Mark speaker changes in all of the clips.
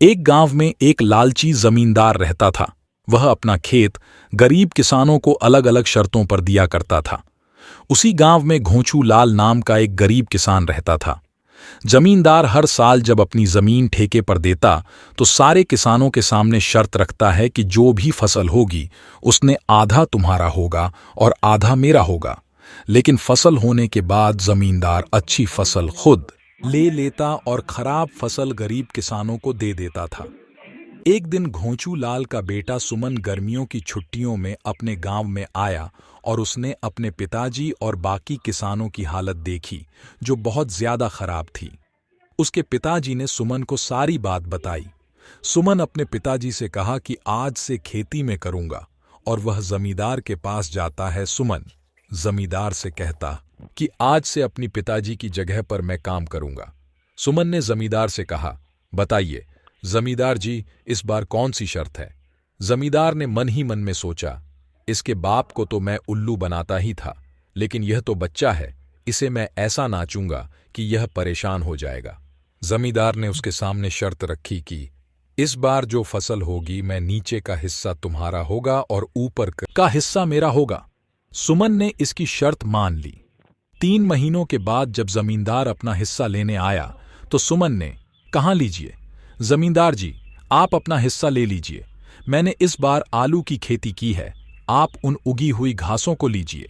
Speaker 1: एक गांव में एक लालची जमींदार रहता था। वह अपना खेत गरीब किसानों को अलग अलग शर्तों पर दिया करता था। उसी गांव में घोंचू लाल नाम का एक गरीब किसान रहता था। जमींदार हर साल जब अपनी जमीन ठेके पर देता तो सारे किसानों के सामने शर्त रखता है कि जो भी फसल होगी उसने आधा तुम्हारा होगा और आधा मेरा होगा। लेकिन फसल होने के बाद जमींदार अच्छी फसल खुद ले लेता और खराब फसल गरीब किसानों को दे देता था। एक दिन घोंचू लाल का बेटा सुमन गर्मियों की छुट्टियों में अपने गांव में आया और उसने अपने पिताजी और बाकी किसानों की हालत देखी जो बहुत ज्यादा खराब थी। उसके पिताजी ने सुमन को सारी बात बताई। सुमन अपने पिताजी से कहा कि आज से खेती में करूंगा और वह जमींदार के पास जाता है। सुमन जमींदार से कहता कि आज से अपनी पिताजी की जगह पर मैं काम करूंगा। सुमन ने जमींदार से कहा, बताइए जमींदार जी, इस बार कौन सी शर्त है? जमींदार ने मन ही मन में सोचा, इसके बाप को तो मैं उल्लू बनाता ही था, लेकिन यह तो बच्चा है, इसे मैं ऐसा नाचूंगा कि यह परेशान हो जाएगा। जमींदार ने उसके सामने शर्त रखी कि इस बार जो फसल होगी मैं नीचे का हिस्सा तुम्हारा होगा और ऊपर का हिस्सा मेरा होगा। सुमन ने इसकी शर्त मान ली। 3 महीनों के बाद जब जमींदार अपना हिस्सा लेने आया तो सुमन ने कहा, लीजिए जमींदार जी, आप अपना हिस्सा ले लीजिए। मैंने इस बार आलू की खेती की है, आप उन उगी हुई घासों को लीजिए।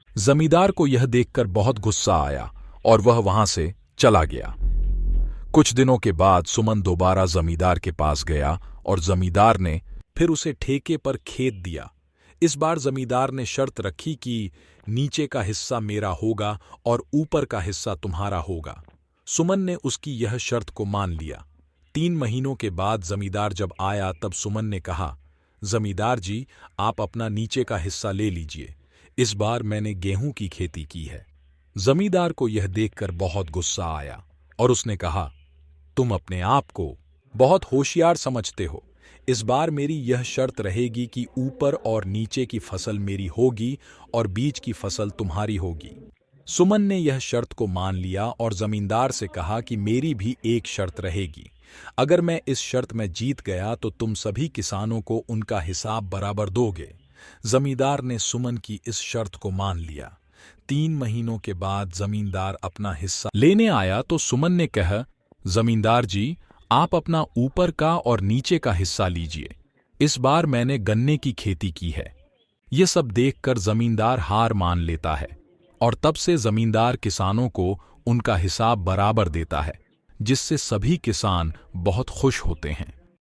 Speaker 1: जमींदार को यह देखकर बहुत गुस्सा आया और वह वहां से चला गया। कुछ दिनों के बाद सुमन दोबारा जमींदार के पास गया और जमींदार ने फिर उसे ठेके पर खेत दिया। इस बार जमींदार ने शर्त रखी कि नीचे का हिस्सा मेरा होगा और ऊपर का हिस्सा तुम्हारा होगा। सुमन ने उसकी यह शर्त को मान लिया। 3 महीनों के बाद जमींदार जब आया तब सुमन ने कहा, जमींदार जी, आप अपना नीचे का हिस्सा ले लीजिए, इस बार मैंने गेहूं की खेती की है। जमींदार को यह देखकर बहुत गुस्सा आया और उसने कहा, तुम अपने आप को बहुत होशियार समझते हो। इस बार मेरी यह शर्त रहेगी कि ऊपर और नीचे की फसल मेरी होगी और बीच की फसल तुम्हारी होगी। सुमन ने यह शर्त को मान लिया और जमींदार से कहा कि मेरी भी एक शर्त रहेगी। अगर मैं इस शर्त में जीत गया तो तुम सभी किसानों को उनका हिसाब बराबर दोगे। जमींदार ने सुमन की इस शर्त को मान लिया। 3 महीनों के बाद जमींदार अपना हिस्सा लेने आया तो सुमन ने कहा, जमींदार जी, आप अपना ऊपर का और नीचे का हिस्सा लीजिए, इस बार मैंने गन्ने की खेती की है। ये सब देखकर जमींदार हार मान लेता है और तब से जमींदार किसानों को उनका हिसाब बराबर देता है, जिससे सभी किसान बहुत खुश होते हैं।